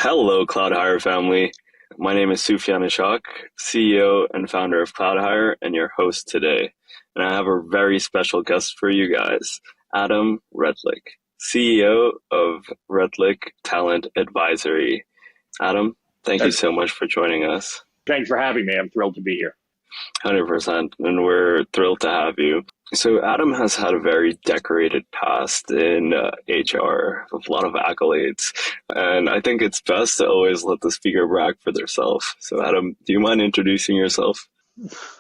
Hello, Cloud Hire family. My name is Sufiyan Ishaq, CEO and founder of Cloud Hire, and your host today. And I have a very special guest for you guys, Adam Redlich, CEO of Redlich Talent Advisory. Adam, thank you so much for joining us. Thanks for having me. I'm thrilled to be here. 100%, and we're thrilled to have you. So Adam has had a very decorated past in HR with a lot of accolades, and I think it's best to always let the speaker brag for themselves. So Adam, do you mind introducing yourself?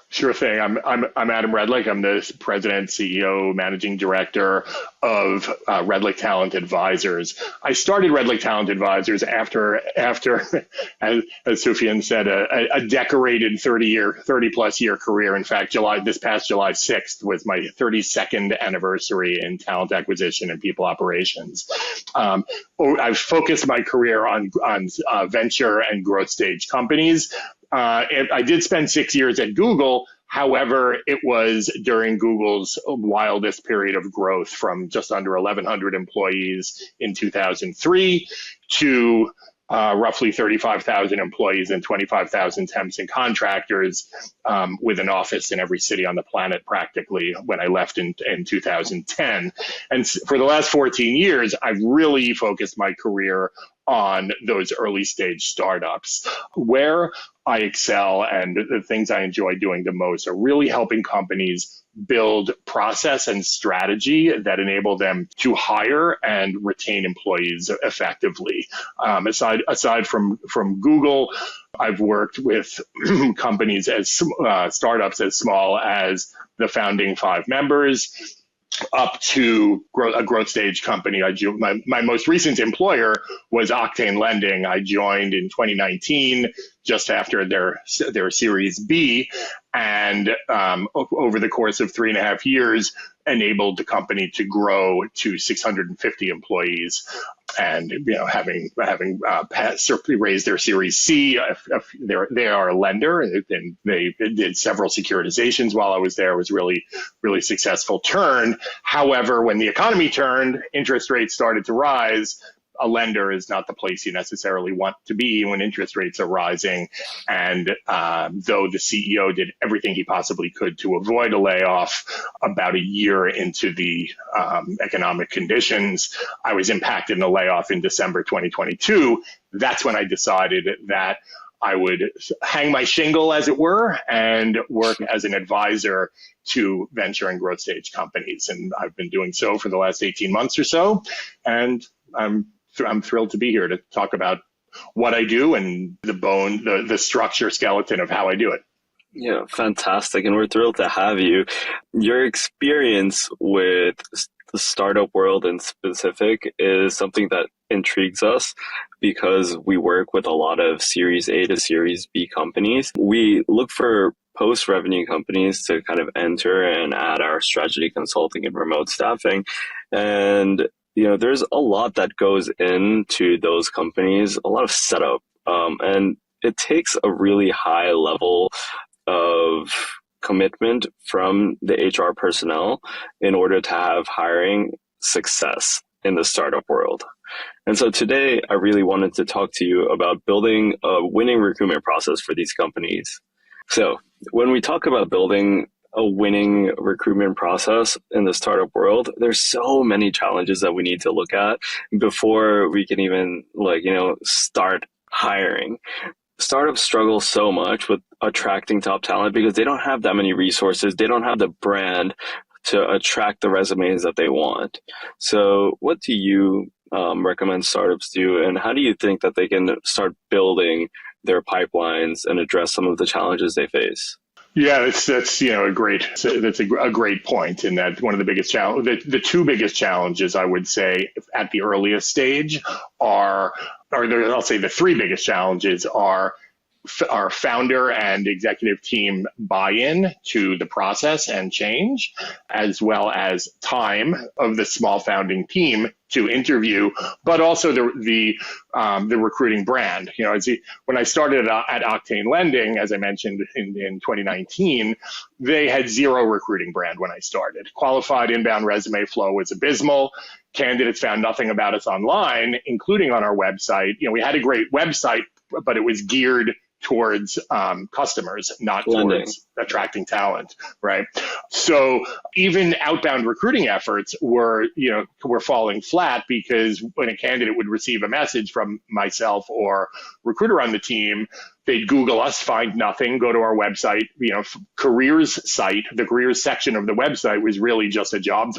Sure thing. I'm Adam Redlich. I'm the president, CEO, managing director of Redlich Talent Advisors. I started Redlich Talent Advisors after as Sufiyan said, a decorated 30 plus year career. In fact, this past July 6th was my 32nd anniversary in talent acquisition and people operations. I've focused my career on venture and growth stage companies. I did spend 6 years at Google. However, it was during Google's wildest period of growth, from just under 1,100 employees in 2003 to roughly 35,000 employees and 25,000 temps and contractors, with an office in every city on the planet practically when I left in 2010. And for the last 14 years, I've really focused my career on those early stage startups. Where I excel and the things I enjoy doing the most are really helping companies build process and strategy that enable them to hire and retain employees effectively. Aside from Google, I've worked with companies as startups as small as the founding 5 members, up to a growth stage company. My most recent employer was Octane Lending. I joined in 2019, just after their Series B, and over the course of 3.5 years, enabled the company to grow to 650 employees. And having raised their Series C, they are a lender, and they did several securitizations while I was there. It was really successful turn. However, when the economy turned, interest rates started to rise. A lender is not the place you necessarily want to be when interest rates are rising. And though the CEO did everything he possibly could to avoid a layoff, about a year into the economic conditions, I was impacted in a layoff in December 2022. That's when I decided that I would hang my shingle, as it were, and work as an advisor to venture and growth stage companies. And I've been doing so for the last 18 months or so. And I'm thrilled to be here to talk about what I do and the structure skeleton of how I do it. Yeah, fantastic. And we're thrilled to have you. Your experience with the startup world in specific is something that intrigues us because we work with a lot of Series A to Series B companies. We look for post-revenue companies to kind of enter and add our strategy consulting and remote staffing. And there's a lot that goes into those companies, a lot of setup, and it takes a really high level of commitment from the HR personnel in order to have hiring success in the startup world. And so today, I really wanted to talk to you about building a winning recruitment process for these companies. So when we talk about building a winning recruitment process in the startup world, there's so many challenges that we need to look at before we can even start hiring. Startups struggle so much with attracting top talent because they don't have that many resources. They don't have the brand to attract the resumes that they want. So what do you recommend startups do, and how do you think that they can start building their pipelines and address some of the challenges they face? Yeah, that's a great point. In that one of the biggest the two biggest challenges, I would say, at the earliest stage I'll say the three biggest challenges are our founder and executive team buy-in to the process and change, as well as time of the small founding team to interview, but also the recruiting brand. When I started at Octane Lending, as I mentioned in 2019, they had zero recruiting brand when I started. Qualified inbound resume flow was abysmal. Candidates found nothing about us online, including on our website. We had a great website, but it was geared towards customers, not Lending. towards attracting talent, right? So even outbound recruiting efforts were falling flat, because when a candidate would receive a message from myself or recruiter on the team, they'd Google us, find nothing, go to our website. Careers site, the careers section of the website was really just a job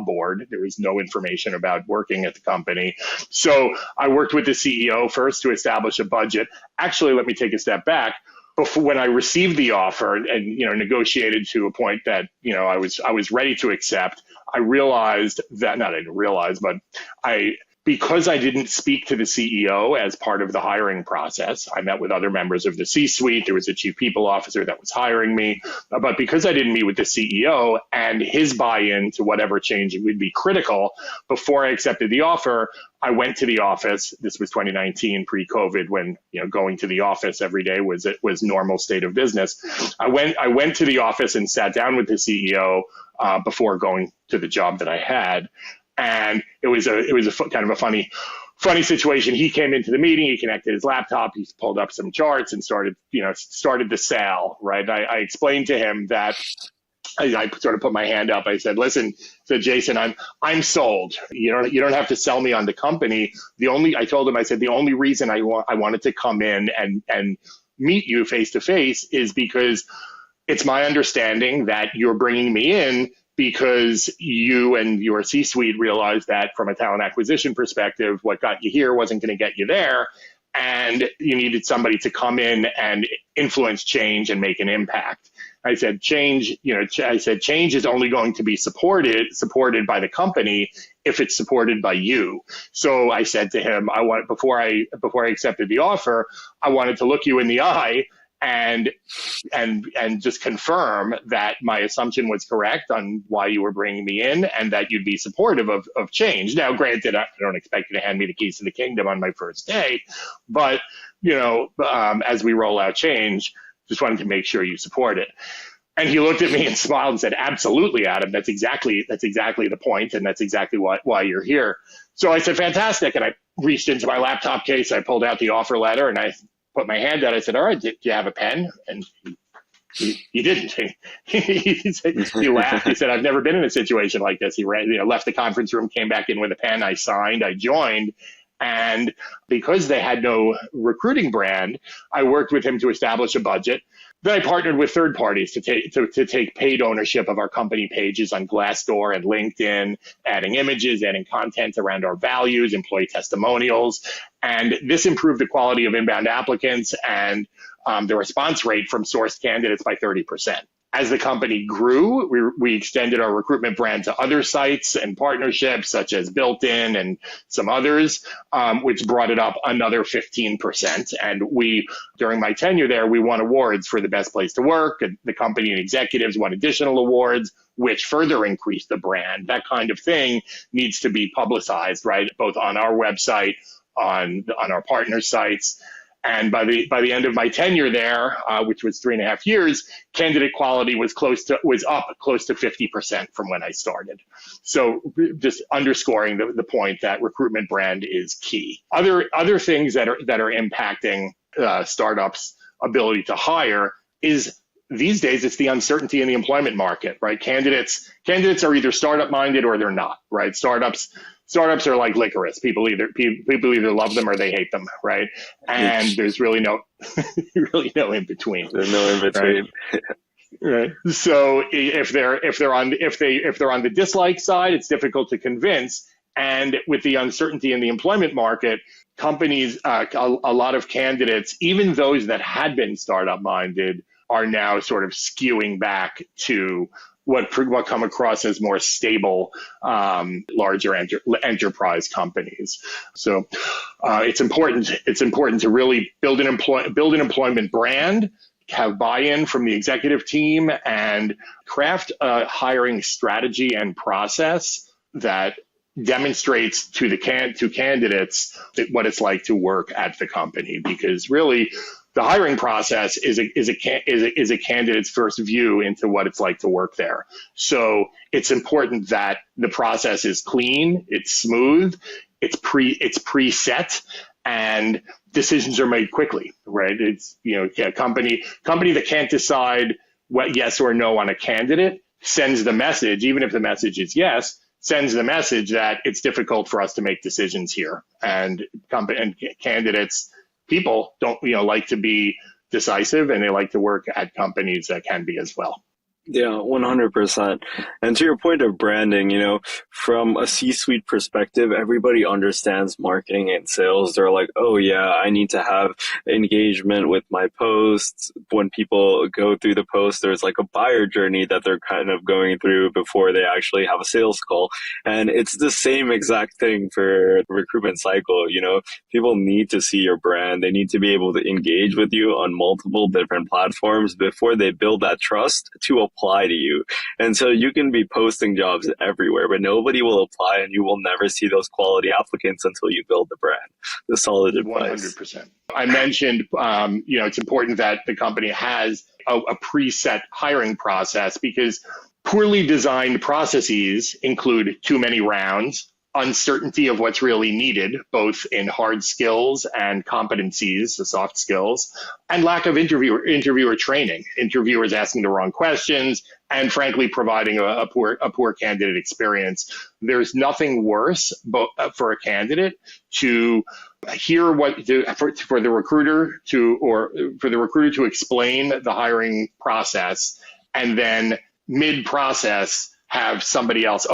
board. There was no information about working at the company. So I worked with the CEO first to establish a budget. Actually, let me take a step back. Before, when I received the offer and negotiated to a point that I was ready to accept, I realized that not I didn't realize, but because I didn't speak to the CEO as part of the hiring process. I met with other members of the C-suite. There was a chief people officer that was hiring me. But because I didn't meet with the CEO and his buy-in to whatever change would be critical, before I accepted the offer, I went to the office. This was 2019, pre-COVID, when going to the office every day was normal state of business. I went to the office and sat down with the CEO before going to the job that I had. And it was a kind of a funny situation. He came into the meeting, he connected his laptop, he pulled up some charts and started the sale, right? I explained to him that I sort of put my hand up. I said, listen, Jason, I'm sold. You don't have to sell me on the company. I told him, I said, the only reason I wanted to come in and meet you face to face is because it's my understanding that you're bringing me in because you and your C-suite realized that from a talent acquisition perspective, what got you here wasn't going to get you there. And you needed somebody to come in and influence change and make an impact. I said, change is only going to be supported by the company if it's supported by you. So I said to him, before I accepted the offer, I wanted to look you in the eye and just confirm that my assumption was correct on why you were bringing me in and that you'd be supportive of change. Now, granted, I don't expect you to hand me the keys to the kingdom on my first day, but, as we roll out change, just wanted to make sure you support it. And he looked at me and smiled and said, absolutely, Adam, that's exactly the point. And that's exactly why you're here. So I said, fantastic. And I reached into my laptop case. I pulled out the offer letter and I put my hand out. I said, all right, do you have a pen? And he didn't. He laughed. He said, I've never been in a situation like this. He left the conference room, came back in with a pen. I signed, I joined. And because they had no recruiting brand, I worked with him to establish a budget. Then I partnered with third parties to take paid ownership of our company pages on Glassdoor and LinkedIn, adding images, adding content around our values, employee testimonials. And this improved the quality of inbound applicants and the response rate from sourced candidates by 30%. As the company grew, we extended our recruitment brand to other sites and partnerships such as Built-in and some others, which brought it up another 15%. And during my tenure there, we won awards for the best place to work. And the company and executives won additional awards, which further increased the brand. That kind of thing needs to be publicized, right? Both on our website, on our partner sites. And by the end of my tenure there, which was 3.5 years, candidate quality was up close to 50% from when I started. So just underscoring the point that recruitment brand is key. Other things that are impacting startups' ability to hire is these days it's the uncertainty in the employment market, right? Candidates are either startup minded or they're not, right? Startups are like licorice. People either love them or they hate them, right? And there's really no in between. There's no in between. Right. So if they're on the dislike side, it's difficult to convince. And with the uncertainty in the employment market, companies, a lot of candidates, even those that had been startup minded, are now sort of skewing back to what come across as more stable, larger enterprise companies. So it's important to really build an employment brand, have buy-in from the executive team, and craft a hiring strategy and process that demonstrates to candidates what it's like to work at the company. Because really, the hiring process is a candidate's first view into what it's like to work there. So it's important that the process is clean, it's smooth, it's preset, and decisions are made quickly, right? It's, a company that can't decide what yes or no on a candidate sends the message, even if the message is yes, sends the message that it's difficult for us to make decisions here. And candidates, people don't, like to be decisive, and they like to work at companies that can be as well. Yeah, 100%. And to your point of branding, from a C-suite perspective, everybody understands marketing and sales. They're like, oh yeah, I need to have engagement with my posts. When people go through the post, there's like a buyer journey that they're kind of going through before they actually have a sales call. And it's the same exact thing for the recruitment cycle. People need to see your brand. They need to be able to engage with you on multiple different platforms before they build that trust to apply to you. And so you can be posting jobs everywhere, but nobody will apply, and you will never see those quality applicants until you build the brand. The solid advice. 100%. I mentioned, it's important that the company has a preset hiring process, because poorly designed processes include too many rounds, uncertainty of what's really needed, both in hard skills and competencies, the soft skills, and lack of interviewer training, interviewers asking the wrong questions, and frankly, providing a poor candidate experience. There's nothing worse for a candidate to hear for the recruiter to explain the hiring process, and then mid-process have somebody else,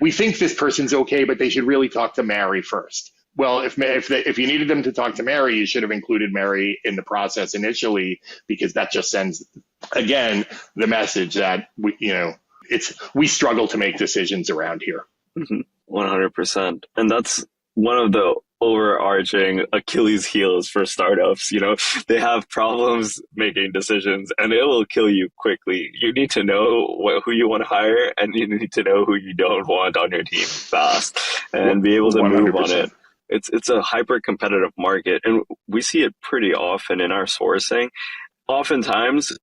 we think this person's okay, but they should really talk to Mary first. Well, if you needed them to talk to Mary, you should have included Mary in the process initially, because that just sends, again, the message that we struggle to make decisions around here. 100%. And that's one of the overarching Achilles heels for startups. They have problems making decisions, and it will kill you quickly. You need to know who you want to hire, and you need to know who you don't want on your team fast, and be able to 100%. Move on it. It's a hyper competitive market, and we see it pretty often in our sourcing. Oftentimes,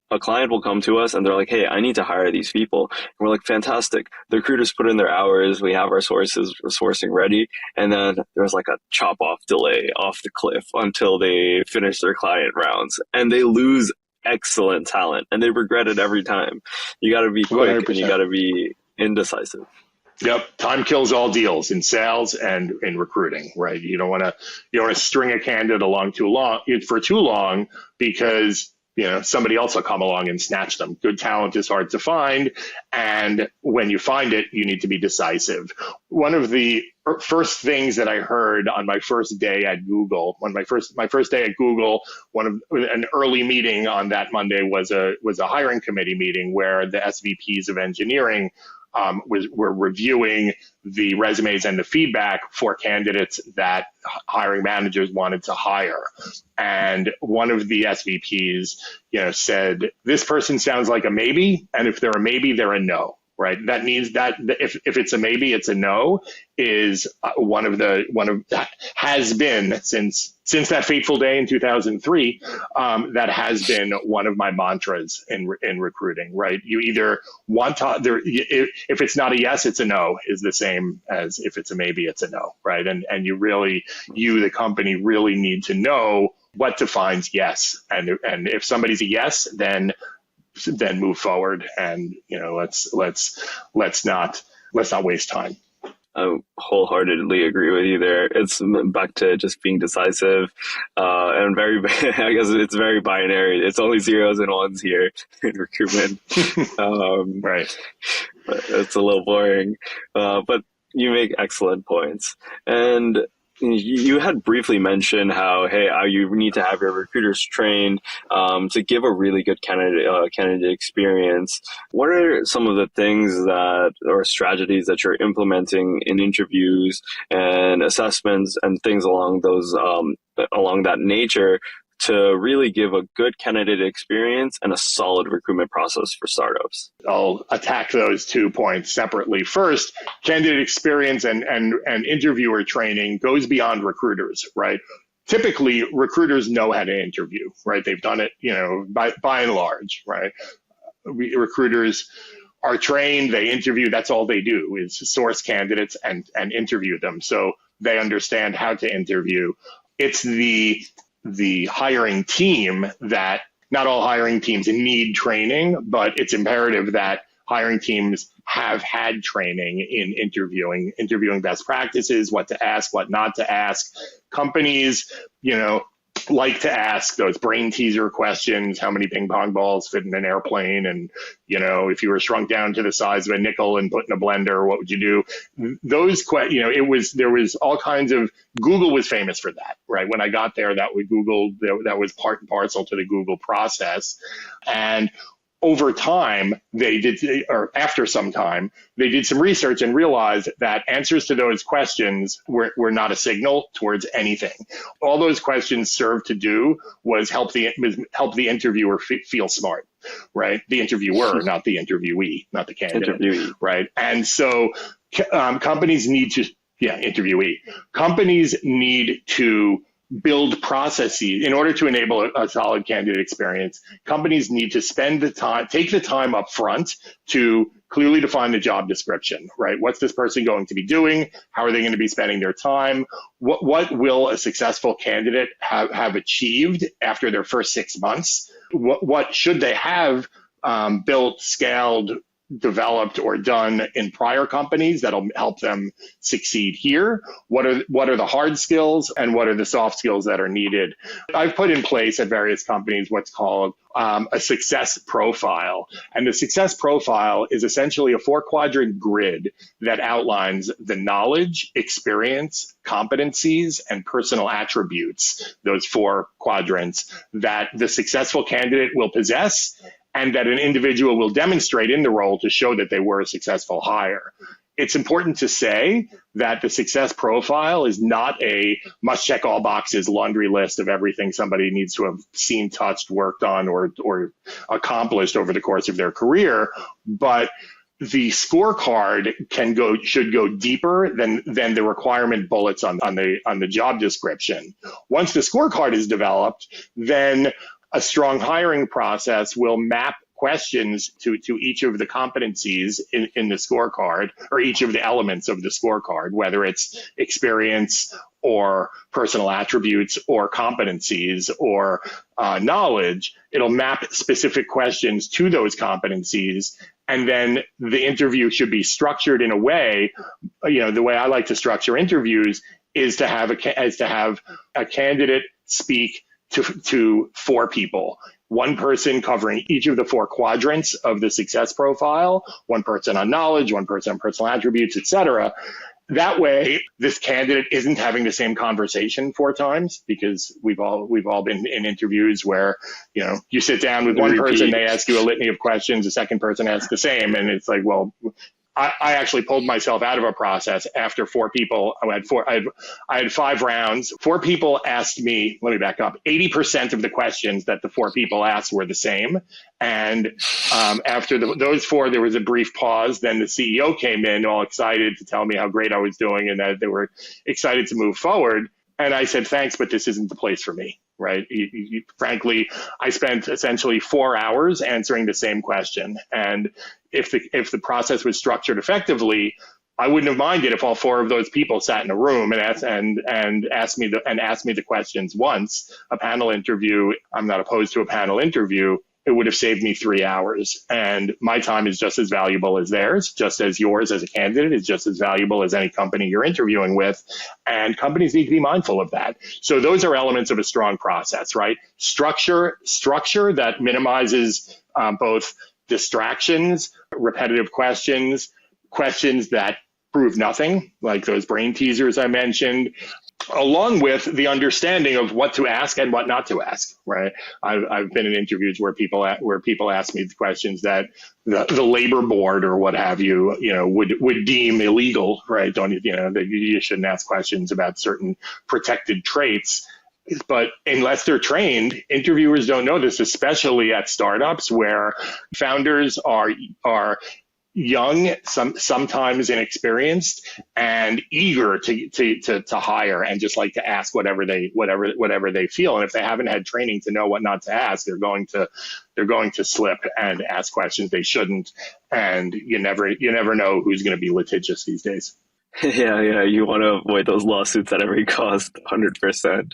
a client will come to us and they're like, hey, I need to hire these people. And we're like, fantastic. The recruiters put in their hours. We have our sourcing ready. And then there's like a chop off delay off the cliff until they finish their client rounds, and they lose excellent talent, and they regret it every time. You got to be quick 100%. And you got to be indecisive. Yep. Time kills all deals in sales and in recruiting, right? You don't want to string a candidate along for too long, because somebody else will come along and snatch them. Good talent is hard to find, and when you find it, you need to be decisive. One of the first things that I heard on my first day at Google, my first day at Google, an early meeting on that Monday was a hiring committee meeting where the SVPs of engineering were reviewing the resumes and the feedback for candidates that hiring managers wanted to hire. And one of the SVPs, said, this person sounds like a maybe, and if they're a maybe, they're a no. Right. That means that if it's a maybe, it's a no, is that has been since that fateful day in 2003. That has been one of my mantras in recruiting. Right. You either want to, if it's not a yes, it's a no, is the same as if it's a maybe, it's a no. Right. And the company really need to know what defines yes. And if somebody's a yes, then move forward, and let's not waste time. I wholeheartedly agree with you there. It's back to just being decisive, and I guess it's very binary. It's only zeros and ones here in recruitment. Right. It's a little boring, but you make excellent points. And You had briefly mentioned how, hey, you need to have your recruiters trained to give a really good candidate experience. What are some of the things that or strategies that you're implementing in interviews and assessments and things along that nature to really give a good candidate experience and a solid recruitment process for startups? I'll attack those 2 points separately. First, candidate experience and interviewer training goes beyond recruiters, right? Typically, recruiters know how to interview, right? They've done it, by and large, right? Recruiters are trained, they interview, that's all they do is source candidates and interview them. So they understand how to interview. It's the hiring team that not all hiring teams need training, but it's imperative that hiring teams have had training in interviewing best practices, what to ask, what not to ask. Companies, like to ask those brain teaser questions: how many ping pong balls fit in an airplane? And, if you were shrunk down to the size of a nickel and put in a blender, what would you do? There was all kinds of, Google was famous for that, right? When I got there, that was part and parcel to the Google process. And over time, after some time, they did some research and realized that answers to those questions were not a signal towards anything. All those questions served to do was help the interviewer feel smart, right? The interviewer, not the interviewee, not the candidate, Interviewee. right? And so companies need to, interviewee. Companies need to build processes in order to enable a solid candidate experience. Companies need to take the time up front to clearly define the job description, right? What's this person going to be doing? How are they going to be spending their time? What will a successful candidate have achieved after their first 6 months? What should they have built, scaled, developed, or done in prior companies that'll help them succeed here? What are the hard skills and what are the soft skills that are needed? I've put in place at various companies what's called a success profile. And the success profile is essentially a 4-quadrant grid that outlines the knowledge, experience, competencies, and personal attributes, those 4 quadrants, that the successful candidate will possess and that an individual will demonstrate in the role to show that they were a successful hire. It's important to say that the success profile is not a must check all boxes laundry list of everything somebody needs to have seen, touched, worked on, or accomplished over the course of their career, but the scorecard should go deeper than the requirement bullets on the job description. Once the scorecard is developed, then a strong hiring process will map questions to each of the competencies in the scorecard, or each of the elements of the scorecard, whether it's experience or personal attributes or competencies or knowledge. It'll map specific questions to those competencies. And then the interview should be structured in a way, the way I like to structure interviews is to have a candidate speak to 4 people, one person covering each of the 4 quadrants of the success profile, one person on knowledge, one person on personal attributes, etc. That way, this candidate isn't having the same conversation 4 times, because we've all been in interviews where, you sit down with one person, they ask you a litany of questions, the second person asks the same, and it's like, well, I actually pulled myself out of a process after 4 people. I had 5 rounds. 4 people asked me, let me back up, 80% of the questions that the 4 people asked were the same. And after those 4, there was a brief pause. Then the CEO came in all excited to tell me how great I was doing and that they were excited to move forward. And I said, thanks, but this isn't the place for me, right? Frankly, I spent essentially 4 hours answering the same question. And if the process was structured effectively, I wouldn't have minded if all 4 of those people sat in a room and asked me the questions once. A panel interview, I'm not opposed to a panel interview. It would have saved me 3 hours. And my time is just as valuable as theirs, just as yours as a candidate is just as valuable as any company you're interviewing with. And companies need to be mindful of that. So those are elements of a strong process, right? Structure that minimizes both distractions, repetitive questions that prove nothing, like those brain teasers I mentioned, along with the understanding of what to ask and what not to ask. Right. I've been in interviews where people ask me questions that the labor board or what have you, would deem illegal. Right. Don't that you shouldn't ask questions about certain protected traits. But unless they're trained, interviewers don't know this, especially at startups where founders are young, sometimes inexperienced, and eager to hire, and just like to ask whatever they feel. And if they haven't had training to know what not to ask, they're going to slip and ask questions they shouldn't. And you never know who's going to be litigious these days. Yeah, you want to avoid those lawsuits at every cost. 100%.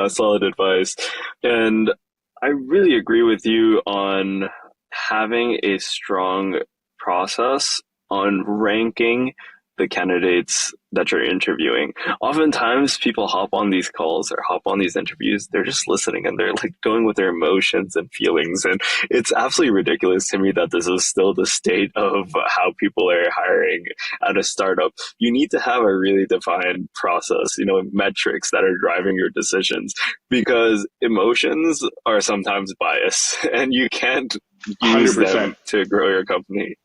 Solid advice. And I really agree with you on having a strong process on ranking the candidates that you're interviewing. Oftentimes people hop on these calls or hop on these interviews, they're just listening and they're like going with their emotions and feelings. And it's absolutely ridiculous to me that this is still the state of how people are hiring at a startup. You need to have a really defined process, metrics that are driving your decisions, because emotions are sometimes biased and you can't use 100%. them to grow your company.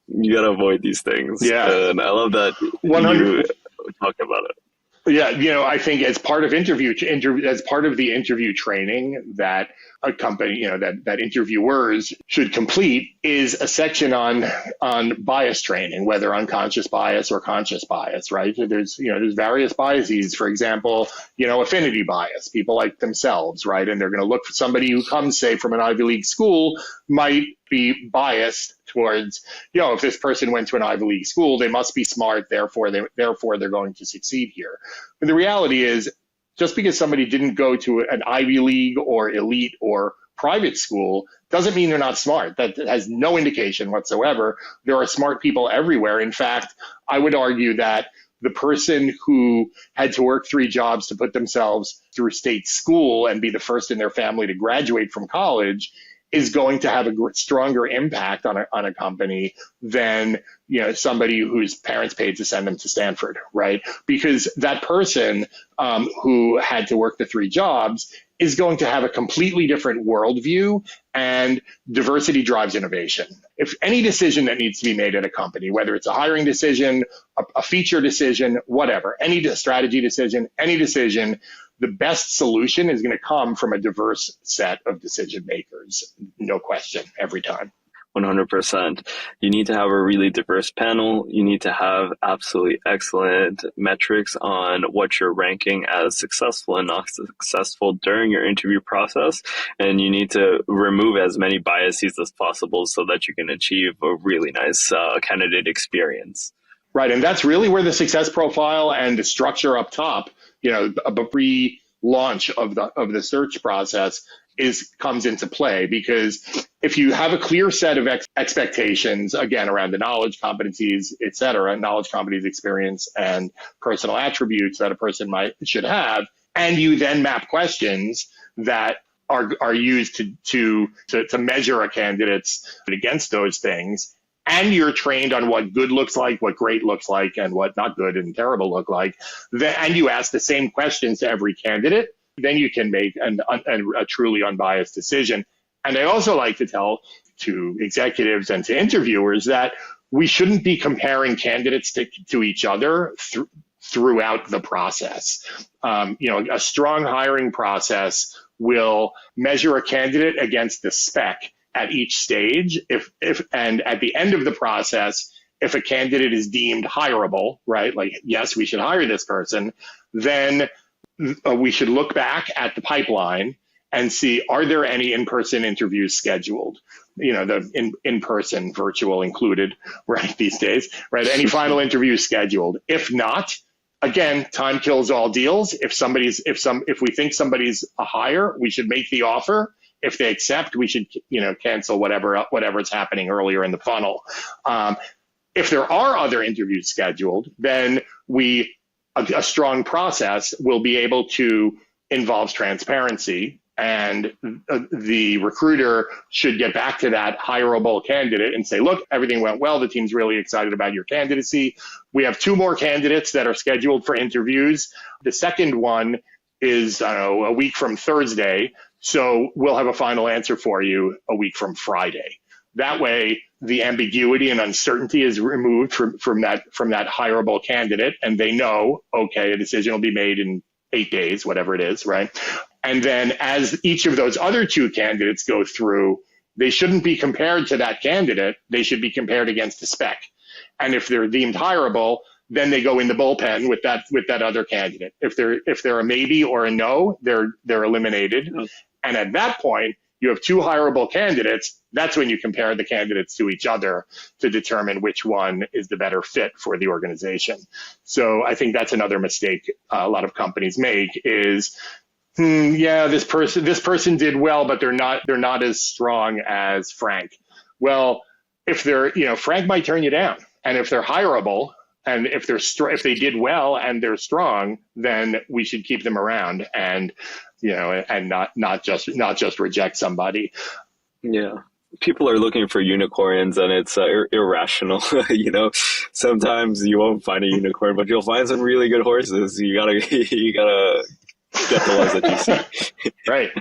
You got to avoid these things. Yeah. And I love that 100. you talk about it. Yeah, I think as part of the interview training that a company, that interviewers should complete, is a section on bias training, whether unconscious bias or conscious bias, right? There's various biases. For example, affinity bias. People like themselves, right? And they're going to look for somebody who comes, say, from an Ivy League school, might be biased towards, if this person went to an Ivy League school, they must be smart, therefore they're going to succeed here. But the reality is, just because somebody didn't go to an Ivy League or elite or private school doesn't mean they're not smart. That has no indication whatsoever. There are smart people everywhere. In fact, I would argue that the person who had to work 3 jobs to put themselves through state school and be the first in their family to graduate from college is going to have a stronger impact on a company than somebody whose parents paid to send them to Stanford, right? Because that person who had to work the 3 jobs is going to have a completely different worldview, and diversity drives innovation. If any decision that needs to be made at a company, whether it's a hiring decision, a feature decision, whatever, any strategy decision, any decision, the best solution is going to come from a diverse set of decision makers. No question, every time. 100%. You need to have a really diverse panel. You need to have absolutely excellent metrics on what you're ranking as successful and not successful during your interview process. And you need to remove as many biases as possible so that you can achieve a really nice candidate experience. Right. And that's really where the success profile and the structure up top, a pre-launch of the search process comes into play. Because if you have a clear set of expectations, again, around the knowledge, competencies, et cetera, knowledge, competencies, experience, and personal attributes that a person should have, and you then map questions that are used to measure a candidate's against those things, and you're trained on what good looks like, what great looks like, and what not good and terrible look like, and you ask the same questions to every candidate, then you can make a truly unbiased decision. And I also like to tell to executives and to interviewers that we shouldn't be comparing candidates to each other throughout the process. A strong hiring process will measure a candidate against the spec at each stage. And at the end of the process, if a candidate is deemed hireable, right, like, yes, we should hire this person, then we should look back at the pipeline and see, are there any in-person interviews scheduled? The in-person, virtual included, right, these days, right? Any final interviews scheduled? If not, again, time kills all deals. If we think somebody's a hire, we should make the offer. If they accept, we should, cancel whatever's happening earlier in the funnel. If there are other interviews scheduled, then a strong process will be able to involve transparency And the recruiter should get back to that hireable candidate and say, look, everything went well. The team's really excited about your candidacy. We have two more candidates that are scheduled for interviews. The second one is, I don't know, a week from Thursday. So we'll have a final answer for you a week from Friday. That way, the ambiguity and uncertainty is removed from that hireable candidate, and they know, okay, a decision will be made in 8 days, whatever it is, right? And then as each of those other two candidates go through, they shouldn't be compared to that candidate. They should be compared against the spec. And if they're deemed hireable, then they go in the bullpen with that other candidate. If they're a maybe or a no, they're eliminated. Mm-hmm. And at that point, you have two hireable candidates. That's when you compare the candidates to each other to determine which one is the better fit for the organization. So I think that's another mistake a lot of companies make is, yeah, this person did well, but they're not as strong as Frank. Well, if Frank might turn you down, and if they're hireable, and if they did well and they're strong, then we should keep them around and not just reject somebody. Yeah. People are looking for unicorns, and it's irrational. Sometimes you won't find a unicorn, but you'll find some really good horses. You gotta get the ones that you see. Right.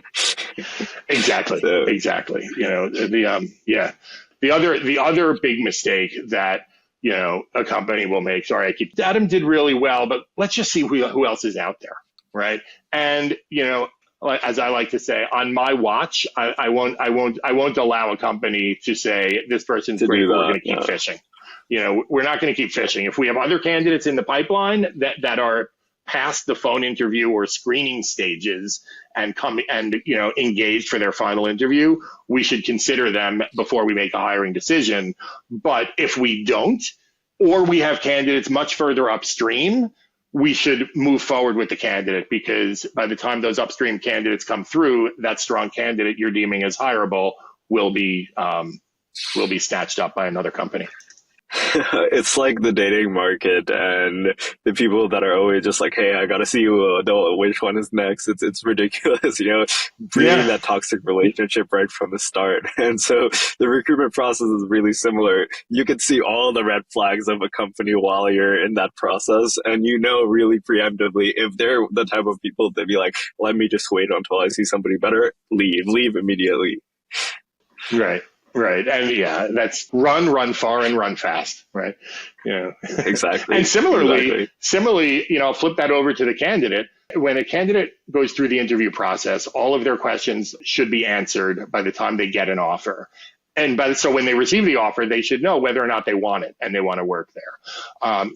Exactly. So. Exactly. The other big mistake that a company will make. Sorry, Adam did really well, but let's just see who else is out there, right? And as I like to say, on my watch, I won't allow a company to say this person's great. We're going to keep fishing. We're not going to keep fishing. If we have other candidates in the pipeline that are past the phone interview or screening stages and engaged for their final interview, we should consider them before we make a hiring decision. But if we don't, or we have candidates much further upstream, we should move forward with the candidate, because by the time those upstream candidates come through, that strong candidate you're deeming as hireable will be snatched up by another company. It's like the dating market and the people that are always just like, hey, I got to see which one is next. It's ridiculous, breeding that toxic relationship right from the start. And so the recruitment process is really similar. You can see all the red flags of a company while you're in that process. And really preemptively, if they're the type of people that be like, let me just wait until I see somebody better, leave immediately. Right. Right. And that's run far and run fast. Right. Exactly. And similarly, I'll flip that over to the candidate. When a candidate goes through the interview process, all of their questions should be answered by the time they get an offer. So when they receive the offer, they should know whether or not they want it and they want to work there.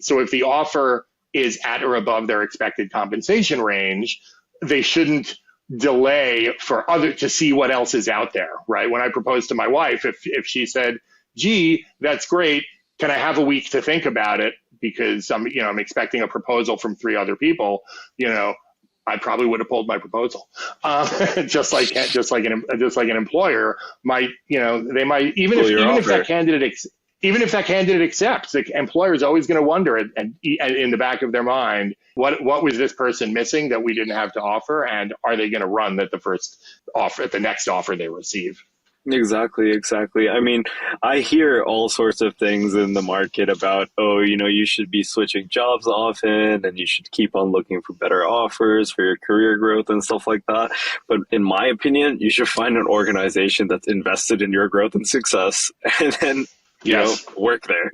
So if the offer is at or above their expected compensation range, they shouldn't delay to see what else is out there, right? When I proposed to my wife, if she said, gee, that's great, can I have a week to think about it because I'm expecting a proposal from 3 other people, I probably would have pulled my proposal. Just like an employer might, they might, even if that candidate accepts, the employer is always going to wonder and in the back of their mind, what was this person missing that we didn't have to offer, and are they going to run at the next offer they receive? Exactly. I mean, I hear all sorts of things in the market about, you should be switching jobs often and you should keep on looking for better offers for your career growth and stuff like that. But in my opinion, you should find an organization that's invested in your growth and success, and then work there.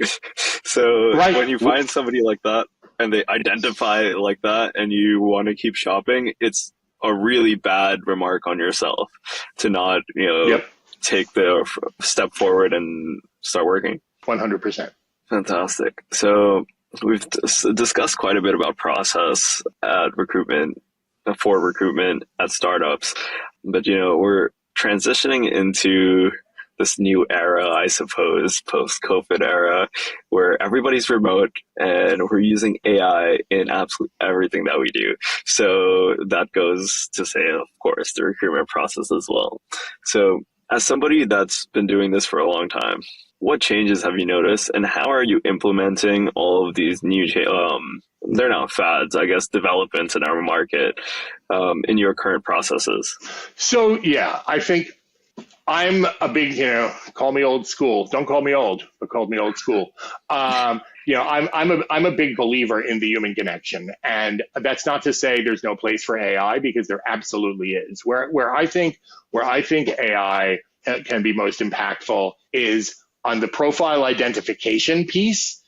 So when you find somebody like that and they identify like that and you want to keep shopping, it's a really bad remark on yourself to not, take the step forward and start working. 100%. Fantastic. So we've discussed quite a bit about process at recruitment, for recruitment at startups, but we're transitioning into this new era, I suppose, post-COVID era, where everybody's remote and we're using AI in absolutely everything that we do. So that goes to say, of course, the recruitment process as well. So as somebody that's been doing this for a long time, what changes have you noticed, and how are you implementing all of these new, they're not fads, I guess, developments in our market in your current processes? So yeah, I think I'm a big, call me old school. Don't call me old, but call me old school. I'm a big believer in the human connection, and that's not to say there's no place for AI, because there absolutely is. Where I think AI can be most impactful is on the profile identification piece.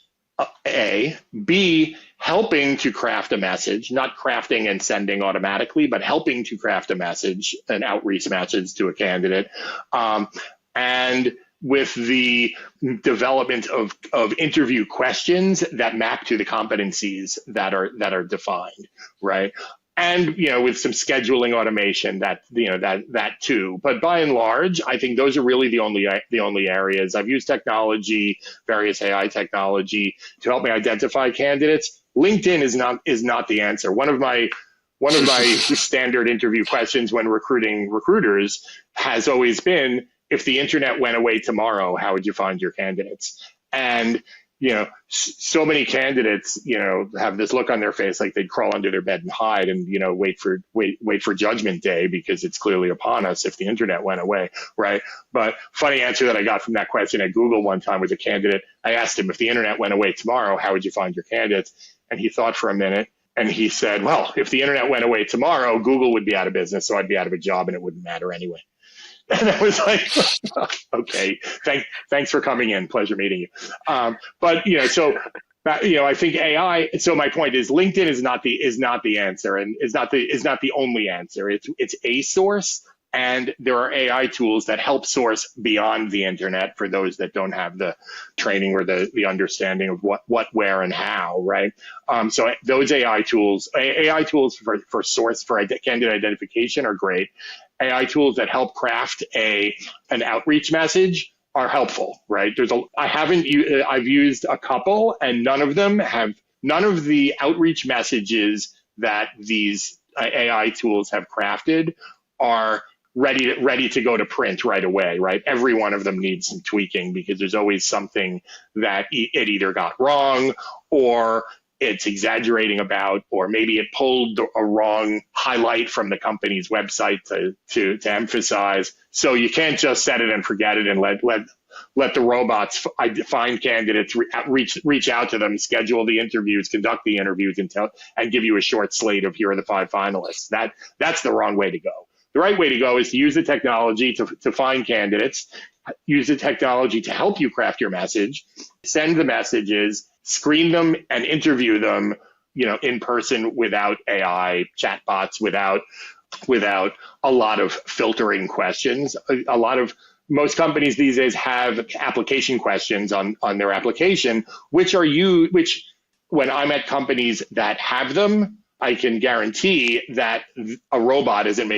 A, B, helping to craft a message, not crafting and sending automatically, but helping to craft a message, an outreach message to a candidate. And with the development of interview questions that map to the competencies that are defined, right? And with some scheduling automation that too. But by and large, I think those are really the only areas. I've used technology, various AI technology, to help me identify candidates. LinkedIn is not the answer. One of my standard interview questions when recruiting recruiters has always been, if the internet went away tomorrow, how would you find your candidates? And so many candidates, have this look on their face like they'd crawl under their bed and hide, and wait for Judgment Day, because it's clearly upon us if the internet went away, right? But funny answer that I got from that question at Google one time was a candidate. I asked him, if the internet went away tomorrow, how would you find your candidates? And he thought for a minute, and he said, well, if the internet went away tomorrow, Google would be out of business, so I'd be out of a job, and it wouldn't matter anyway. And I was like, okay, thanks for coming in. Pleasure meeting you. But I think AI. So my point is, LinkedIn is not the answer, and is not the only answer. It's a source, and there are AI tools that help source beyond the internet for those that don't have the training or the understanding of what, where, and how. Right. So those AI tools for source for candidate identification are great. AI tools that help craft an outreach message are helpful, right? I've used a couple, and none of the outreach messages that these AI tools have crafted are ready to go to print right away, right? Every one of them needs some tweaking, because there's always something that it either got wrong, or it's exaggerating about, or maybe it pulled a wrong highlight from the company's website to emphasize. So you can't just set it and forget it and let the robots find candidates, reach out to them, schedule the interviews, conduct the interviews, and give you a short slate of, here are the 5 finalists. That's the wrong way to go. The right way to go is to use the technology to find candidates, use the technology to help you craft your message, send the messages, screen them, and interview them, in person, without AI chatbots, without a lot of filtering questions. Most companies these days have application questions on their application, which when I'm at companies that have them, I can guarantee that a robot isn't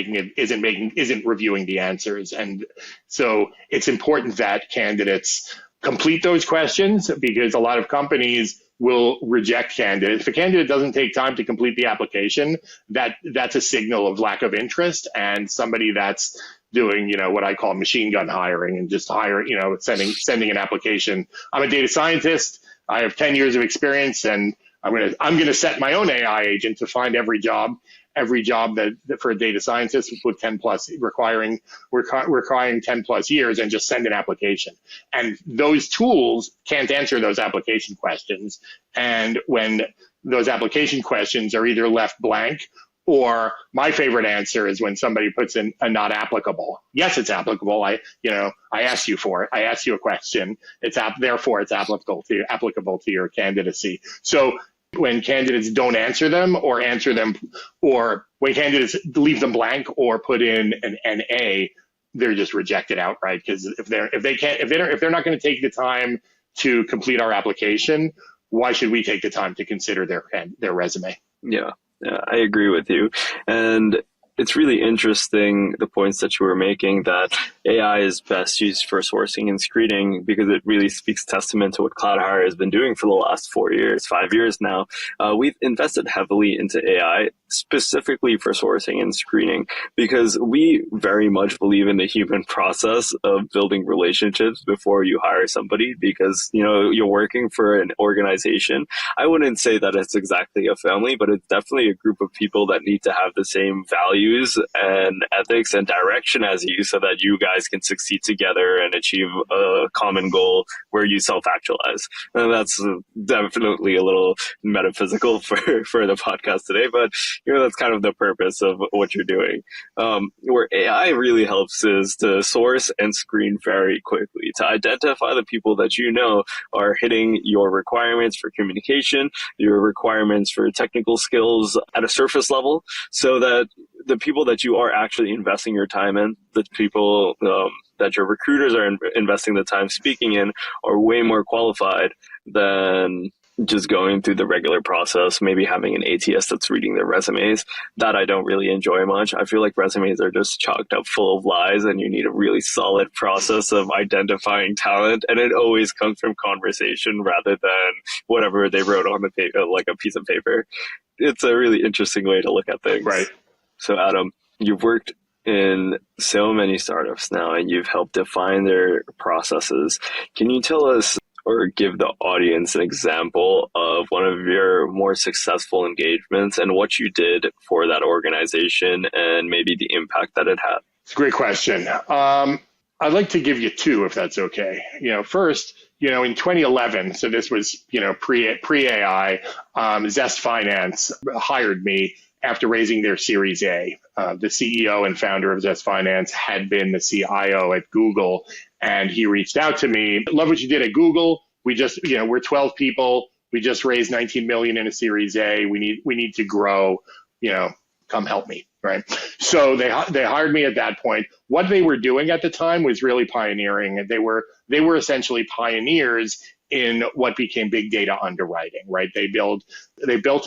reviewing the answers. And so it's important that candidates complete those questions, because a lot of companies will reject candidates. If a candidate doesn't take time to complete the application, that's a signal of lack of interest, and somebody that's doing, what I call machine gun hiring, and just sending an application. I'm a data scientist. I have 10 years of experience, and I'm gonna set my own AI agent to find every job that for a data scientist with 10 plus requiring 10 plus years, and just send an application. And those tools can't answer those application questions. And when those application questions are either left blank, or my favorite answer is when somebody puts in a not applicable. Yes, it's applicable. I asked you for it. I asked you a question. Therefore it's applicable to your candidacy. So when candidates don't answer them, or when candidates leave them blank or put in an NA, they're just rejected outright. Because if they're not going to take the time to complete our application, why should we take the time to consider their resume? Yeah, I agree with you. And it's really interesting, the points that you were making, that AI is best used for sourcing and screening, because it really speaks testament to what CloudHire has been doing for the last 4 years, 5 years now. We've invested heavily into AI specifically for sourcing and screening, because we very much believe in the human process of building relationships before you hire somebody, because, you're working for an organization. I wouldn't say that it's exactly a family, but it's definitely a group of people that need to have the same values and ethics and direction as you, so that you guys can succeed together and achieve a common goal where you self-actualize. And that's definitely a little metaphysical for the podcast today, but that's kind of the purpose of what you're doing. Where AI really helps is to source and screen very quickly, to identify the people that are hitting your requirements for communication, your requirements for technical skills at a surface level, so that the people that you are actually investing your time in, the people that your recruiters are investing the time speaking in, are way more qualified than just going through the regular process, maybe having an ATS that's reading their resumes. That I don't really enjoy much. I feel like resumes are just chocked up full of lies, and you need a really solid process of identifying talent. And it always comes from conversation rather than whatever they wrote on the paper, like a piece of paper. It's a really interesting way to look at things. Right. So Adam, you've worked in so many startups now, and you've helped define their processes. Can you tell us or give the audience an example of one of your more successful engagements and what you did for that organization and maybe the impact that it had? It's a great question. I'd like to give you two, if that's okay. First, in 2011, so this was, pre-AI, Zest Finance hired me after raising their Series A. The CEO and founder of Zest Finance had been the CIO at Google, and he reached out to me. Love what you did at Google. We just, we're 12 people. We just raised 19 million in a Series A. We need to grow. Come help me, right? So they hired me at that point. What they were doing at the time was really pioneering. They were essentially pioneers in what became big data underwriting, right? They built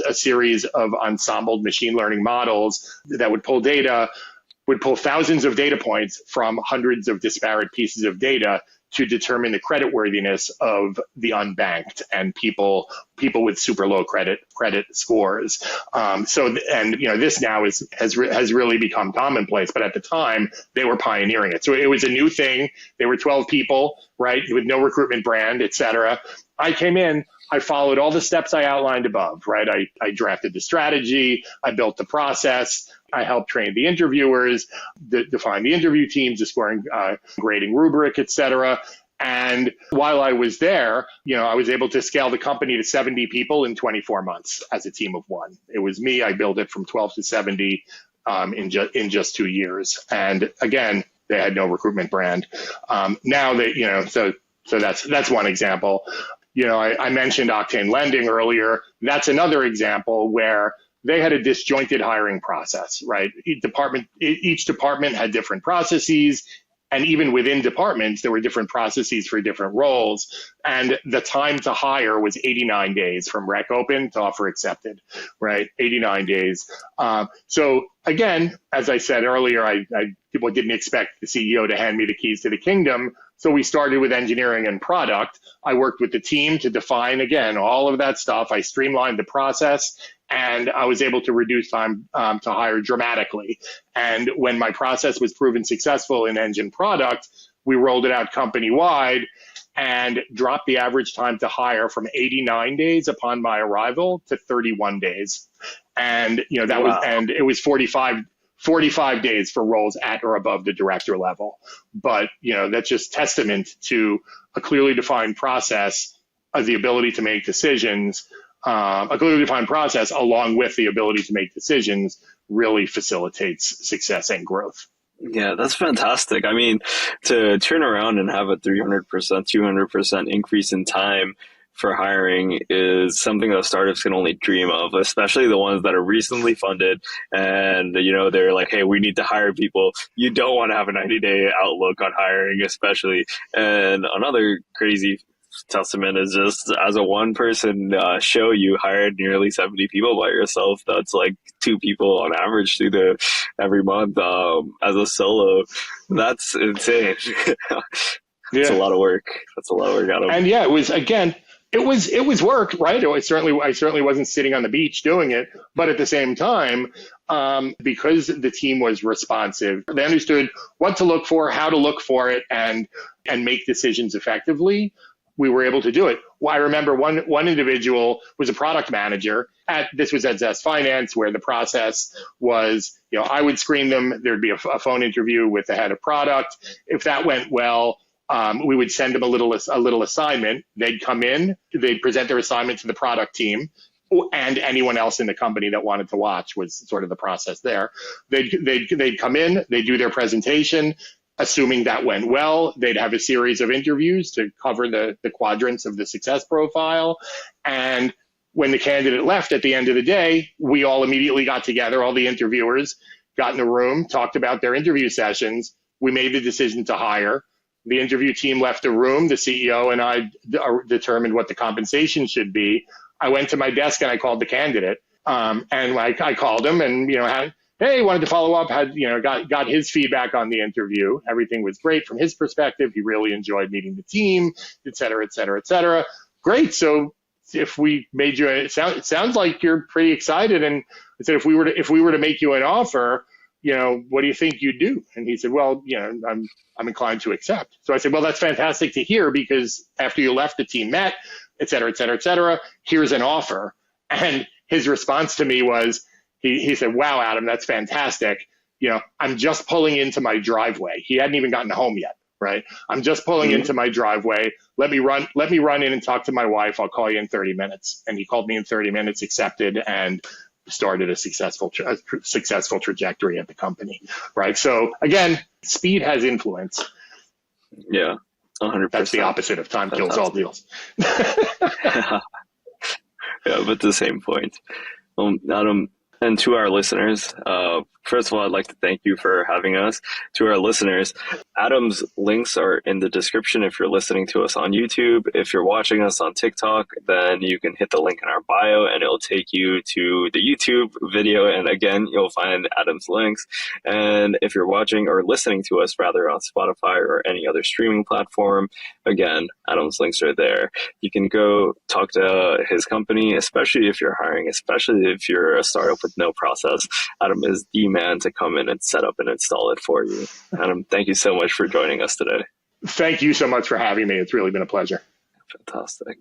a series of ensembled machine learning models that would pull thousands of data points from hundreds of disparate pieces of data to determine the creditworthiness of the unbanked and people with super low credit scores. This now has really become commonplace, but at the time they were pioneering it. So it was a new thing. They were 12 people, right, with no recruitment brand, et cetera. I came in, I followed all the steps I outlined above, right? I drafted the strategy, I built the process, I helped train the interviewers, define the interview teams, the scoring, grading rubric, et cetera. And while I was there, I was able to scale the company to 70 people in 24 months as a team of one. It was me. I built it from 12 to 70 in just 2 years. And again, they had no recruitment brand. Now they, so that's one example. I mentioned Octane Lending earlier. That's another example where they had a disjointed hiring process, right? Each department had different processes, and even within departments, there were different processes for different roles. And the time to hire was 89 days from rec open to offer accepted, right? 89 days. So again, as I said earlier, people didn't expect the CEO to hand me the keys to the kingdom. So we started with engineering and product. I worked with the team to define, again, all of that stuff. I streamlined the process, and I was able to reduce time to hire dramatically. And when my process was proven successful in engine product, we rolled it out company-wide and dropped the average time to hire from 89 days upon my arrival to 31 days. And it was 45 days for roles at or above the director level. But, that's just testament to a clearly defined process of the ability to make decisions. A clearly defined process along with the ability to make decisions really facilitates success and growth. Yeah, that's fantastic. I mean, to turn around and have a 300%, 200% increase in time for hiring is something that startups can only dream of, especially the ones that are recently funded and, they're like, hey, we need to hire people. You don't want to have a 90-day outlook on hiring, especially. And another crazy testament is just as a one-person show, you hired nearly 70 people by yourself. That's like 2 people on average through every month as a solo. That's insane. That's a lot of work. Adam. And yeah, it was, again, it was work, right? I certainly wasn't sitting on the beach doing it, but at the same time, because the team was responsive, they understood what to look for, how to look for it, and make decisions effectively. We were able to do it. Well, I remember one individual was a product manager this was at Zest Finance, where the process was, I would screen them. There'd be a phone interview with the head of product. If that went well, we would send them a little assignment. They'd come in, they'd present their assignment to the product team and anyone else in the company that wanted to watch was sort of the process there. They'd come in, they'd do their presentation. Assuming that went well, they'd have a series of interviews to cover the quadrants of the success profile. And when the candidate left at the end of the day, we all immediately got together, all the interviewers got in a room, talked about their interview sessions. We made the decision to hire. The interview team left the room. The CEO and I determined what the compensation should be. I went to my desk and I called the candidate. And I called him and, hey, wanted to follow up, got his feedback on the interview. Everything was great from his perspective. He really enjoyed meeting the team, et cetera, et cetera, et cetera. Great. So if we made you, it sounds like you're pretty excited. And I said, if we were to make you an offer, what do you think you'd do? And he said, well, I'm inclined to accept. So I said, well, that's fantastic to hear, because after you left, the team met, et cetera, et cetera, et cetera. Here's an offer. And his response to me was, he said, wow, Adam, that's fantastic. I'm just pulling into my driveway. He hadn't even gotten home yet, right? I'm just pulling into my driveway. Let me run in and talk to my wife. I'll call you in 30 minutes. And he called me in 30 minutes, accepted, and started a successful trajectory at the company, right? So again, speed has influence. Yeah, 100%. That's the opposite of time kills all deals. Yeah, but the same point. Adam, and to our listeners, first of all, I'd like to thank you for having us. To our listeners, Adam's links are in the description if you're listening to us on YouTube. If you're watching us on TikTok, then you can hit the link in our bio and it'll take you to the YouTube video. And again, you'll find Adam's links. And if you're watching or listening to us rather on Spotify or any other streaming platform, again, Adam's links are there. You can go talk to his company, especially if you're hiring, especially if you're a startup with no process. Adam is the man to come in and set up and install it for you. Adam, thank you so much for joining us today. Thank you so much for having me. It's really been a pleasure. Fantastic.